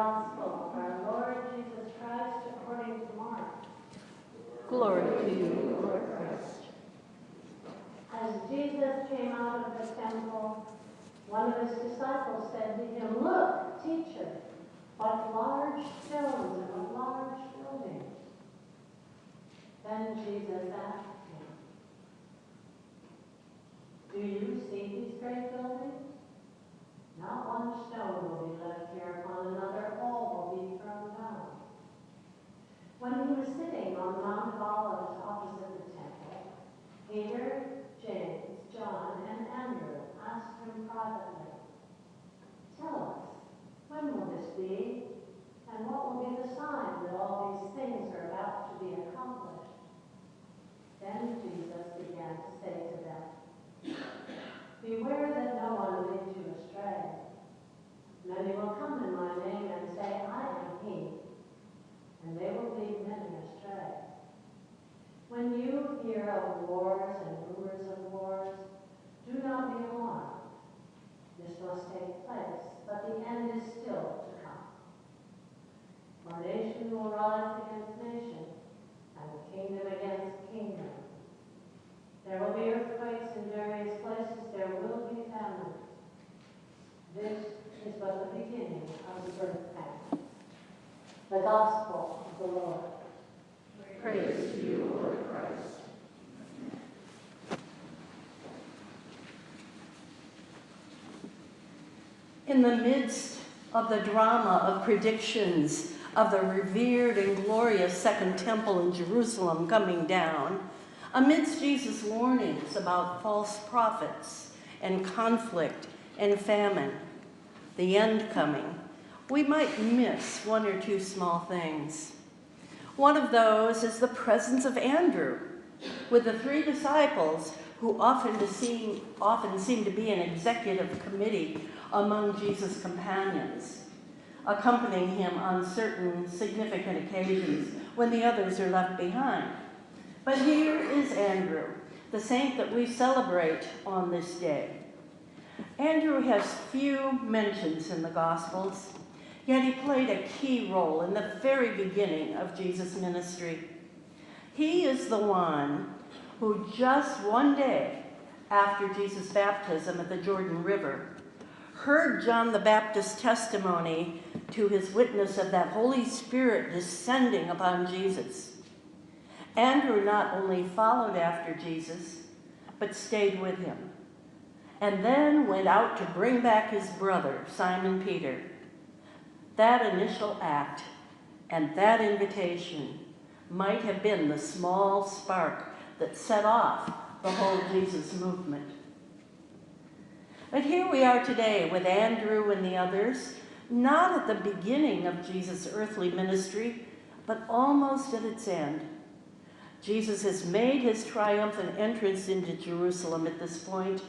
Gospel of our Lord Jesus Christ according to Mark. Glory to you, Lord Christ. As Jesus came out of the temple, one of his disciples said to him, "Look, teacher, what large stones and what large buildings." Then Jesus asked him, "Do you see these great buildings? Not one stone will be left here upon another, all will be thrown down." When he was sitting on the Mount of Olives opposite the temple, Peter, James, John, and Andrew asked him privately, "Tell us, when will this be? And what will be the sign that all these things are about to be accomplished?" Then Jesus began to say to them, "Beware that no one leads you astray. Many will come in my name and say, 'I am he,' and they will lead many astray. When you hear of wars and rumors of wars, do not be alarmed. This must take place, but the end is still to come. For nation will rise against nation, and kingdom against kingdom. There will be earthquakes in various places, there will be famines. This is but the beginning of the birth pangs." The Gospel of the Lord. Praise to you, Lord Christ. In the midst of the drama of predictions of the revered and glorious Second Temple in Jerusalem coming down, amidst Jesus' warnings about false prophets and conflict and famine, the end coming, we might miss one or two small things. One of those is the presence of Andrew with the three disciples who often seem to be an executive committee among Jesus' companions, accompanying him on certain significant occasions when the others are left behind. But here is Andrew, the saint that we celebrate on this day. Andrew has few mentions in the Gospels, yet he played a key role in the very beginning of Jesus' ministry. He is the one who just one day after Jesus' baptism at the Jordan River heard John the Baptist's testimony to his witness of that Holy Spirit descending upon Jesus. Andrew not only followed after Jesus, but stayed with him, and then went out to bring back his brother, Simon Peter. That initial act and that invitation might have been the small spark that set off the whole Jesus movement. But here we are today with Andrew and the others, not at the beginning of Jesus' earthly ministry, but almost at its end. Jesus has made his triumphant entrance into Jerusalem at this point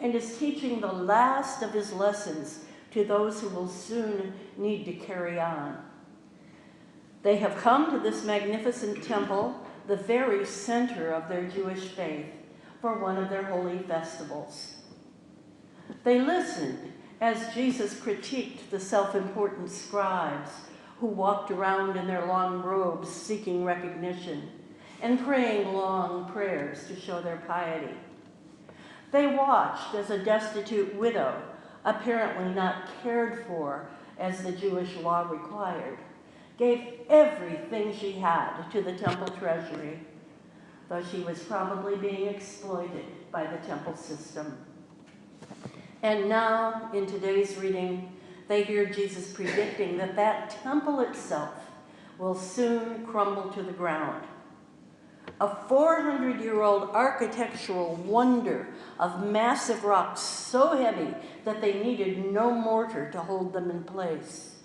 and is teaching the last of his lessons to those who will soon need to carry on. They have come to this magnificent temple, the very center of their Jewish faith, for one of their holy festivals. They listened as Jesus critiqued the self-important scribes who walked around in their long robes seeking recognition and praying long prayers to show their piety. They watched as a destitute widow, apparently not cared for as the Jewish law required, gave everything she had to the temple treasury, though she was probably being exploited by the temple system. And now, in today's reading, they hear Jesus predicting that that temple itself will soon crumble to the ground. A 400-year-old architectural wonder of massive rocks so heavy that they needed no mortar to hold them in place.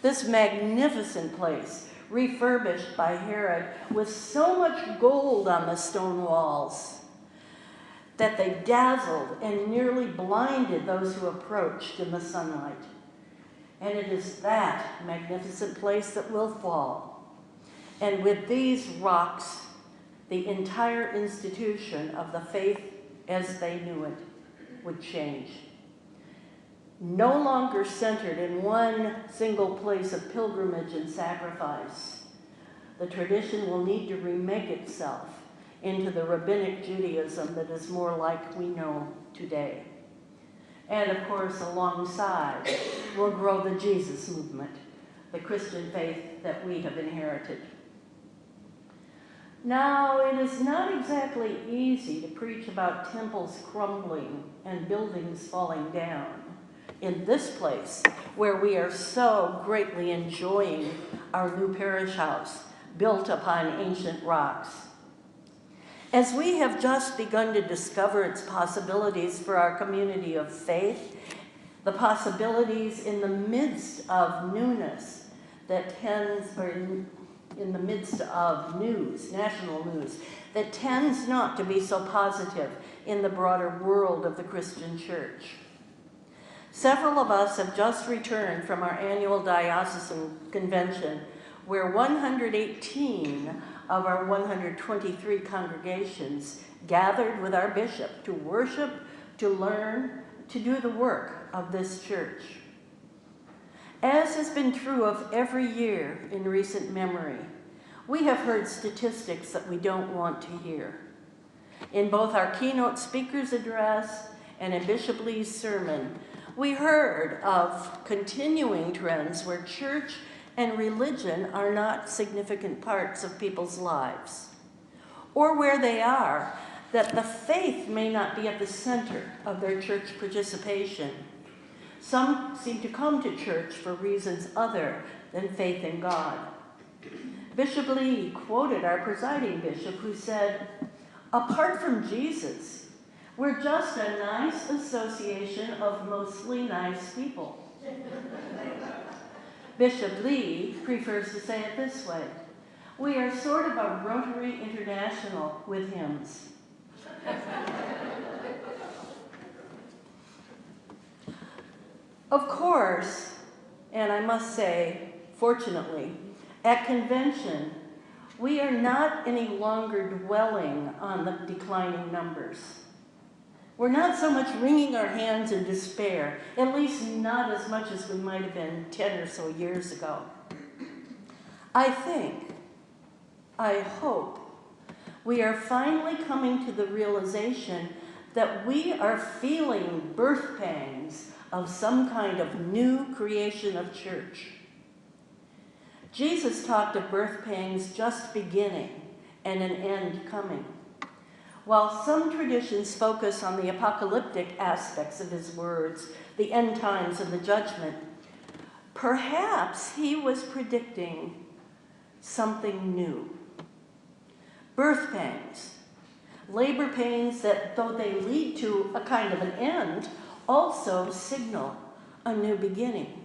This magnificent place, refurbished by Herod with so much gold on the stone walls that they dazzled and nearly blinded those who approached in the sunlight. And it is that magnificent place that will fall. And with these rocks, the entire institution of the faith as they knew it would change. no longer centered in one single place of pilgrimage and sacrifice. The tradition will need to remake itself into the rabbinic Judaism that is more like we know today. And of course, alongside will grow the Jesus movement, the Christian faith that we have inherited. Now, it is not exactly easy to preach about temples crumbling and buildings falling down in this place where we are so greatly enjoying our new parish house built upon ancient rocks. As we have just begun to discover its possibilities for our community of faith, the possibilities in the midst of newness that tends, or in the midst of news, national news, that tends not to be so positive in the broader world of the Christian church. Several of us have just returned from our annual diocesan convention, where 118 of our 123 congregations gathered with our bishop to worship, to learn, to do the work of this church. As has been true of every year in recent memory, we have heard statistics that we don't want to hear. In both our keynote speaker's address and in Bishop Lee's sermon, we heard of continuing trends where church and religion are not significant parts of people's lives, or where they are, that the faith may not be at the center of their church participation. Some seem to come to church for reasons other than faith in God. Bishop Lee quoted our presiding bishop, who said, "Apart from Jesus, we're just a nice association of mostly nice people." Bishop Lee prefers to say it this way: "We are sort of a Rotary International with hymns." Of course, and I must say, fortunately, at convention, we are not any longer dwelling on the declining numbers. We're not so much wringing our hands in despair, at least not as much as we might have been 10 or so years ago. I hope, we are finally coming to the realization that we are feeling birth pangs of some kind of new creation of church. Jesus talked of birth pangs just beginning and an end coming. While some traditions focus on the apocalyptic aspects of his words, the end times and the judgment, perhaps he was predicting something new. Birth pangs, labor pains that, though they lead to a kind of an end, also signal a new beginning,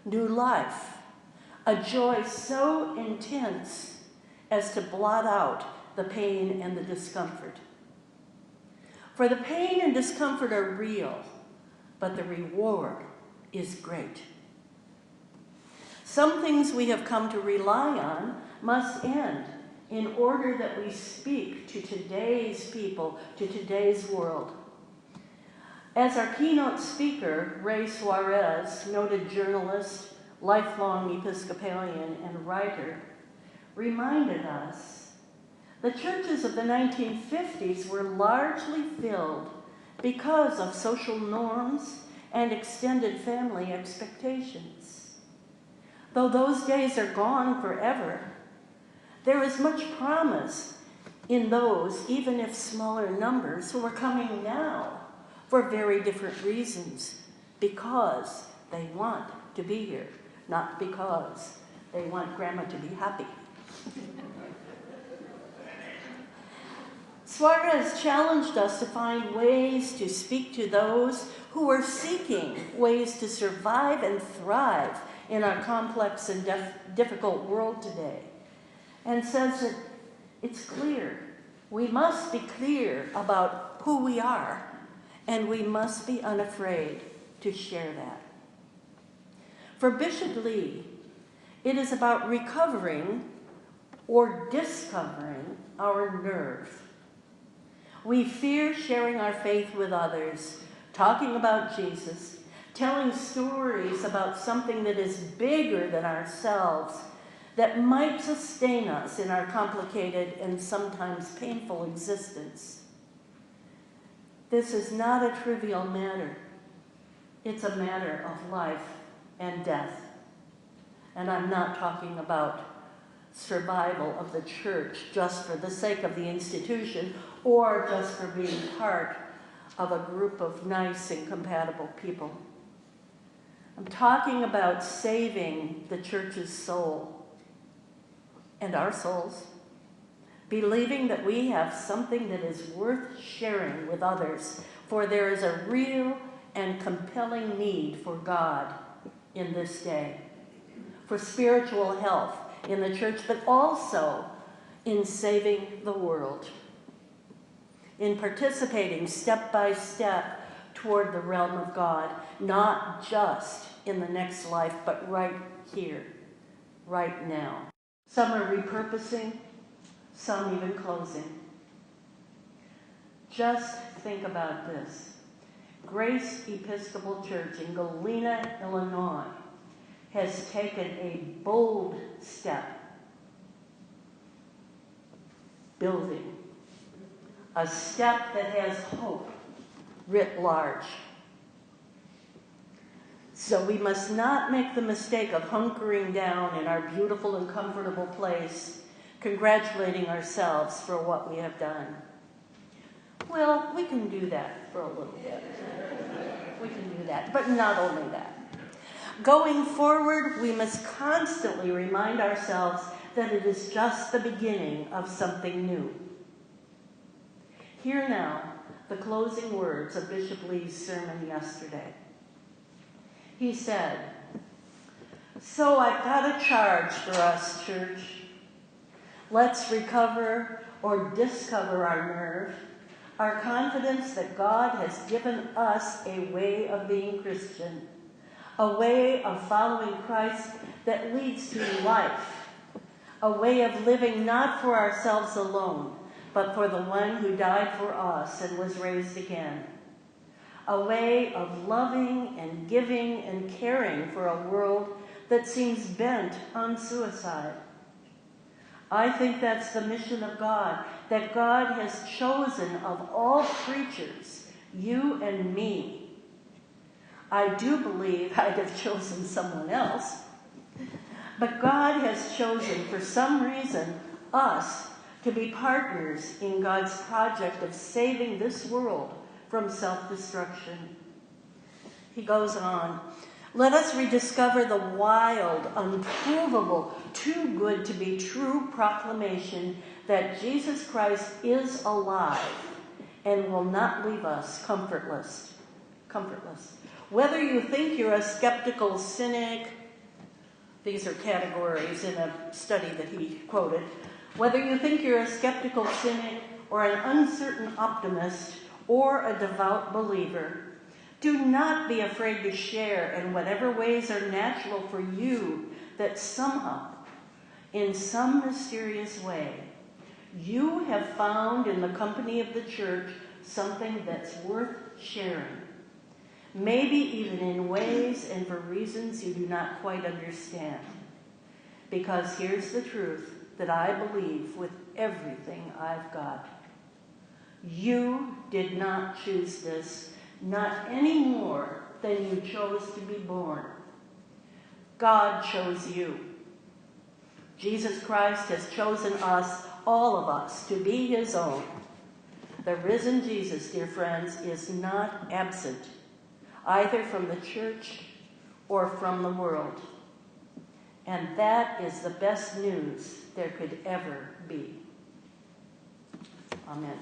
new life, a joy so intense as to blot out the pain and the discomfort. For the pain and discomfort are real, but the reward is great. Some things we have come to rely on must end in order that we speak to today's people, to today's world. As our keynote speaker, Ray Suarez, noted journalist, lifelong Episcopalian, and writer, reminded us, the churches of the 1950s were largely filled because of social norms and extended family expectations. Though those days are gone forever, there is much promise in those, even if smaller numbers, who are coming now for very different reasons, because they want to be here, not because they want Grandma to be happy. Suarez challenged us to find ways to speak to those who are seeking ways to survive and thrive in our complex and difficult world today, and says that it's clear. We must be clear about who we are, and we must be unafraid to share that. For Bishop Lee, it is about recovering or discovering our nerve. We fear sharing our faith with others, talking about Jesus, telling stories about something that is bigger than ourselves, that might sustain us in our complicated and sometimes painful existence. This is not a trivial matter. It's a matter of life and death. And I'm not talking about survival of the church just for the sake of the institution or just for being part of a group of nice and compatible people. I'm talking about saving the church's soul and our souls, believing that we have something that is worth sharing with others, for there is a real and compelling need for God in this day, for spiritual health in the church, but also in saving the world, in participating step by step toward the realm of God, not just in the next life, but right here, right now. Some are repurposing, some even closing. Just think about this. Grace Episcopal Church in Galena, Illinois, has taken a bold step, building a step that has hope writ large. So we must not make the mistake of hunkering down in our beautiful and comfortable place, congratulating ourselves for what we have done. Well, we can do that for a little bit. We can do that, but not only that. Going forward, we must constantly remind ourselves that it is just the beginning of something new. Hear now the closing words of Bishop Lee's sermon yesterday. He said, "So I've got a charge for us, church. Let's recover or discover our nerve, our confidence that God has given us a way of being Christian, a way of following Christ that leads to life, a way of living not for ourselves alone, but for the one who died for us and was raised again, a way of loving and giving and caring for a world that seems bent on suicide. I think that's the mission of God, that God has chosen of all creatures, you and me. I do believe I'd have chosen someone else, but God has chosen, for some reason, us to be partners in God's project of saving this world from self-destruction." He goes on, "Let us rediscover the wild, unprovable, too good to be true proclamation that Jesus Christ is alive and will not leave us comfortless. Whether you think you're a skeptical cynic," these are categories in a study that he quoted, "whether you think you're a skeptical cynic or an uncertain optimist or a devout believer, do not be afraid to share in whatever ways are natural for you that somehow, in some mysterious way, you have found in the company of the church something that's worth sharing, maybe even in ways and for reasons you do not quite understand. Because here's the truth that I believe with everything I've got. You did not choose this, not any more than you chose to be born. God chose you. Jesus Christ has chosen us, all of us, to be his own. The risen Jesus, dear friends, is not absent, either from the church or from the world. And that is the best news there could ever be." Amen.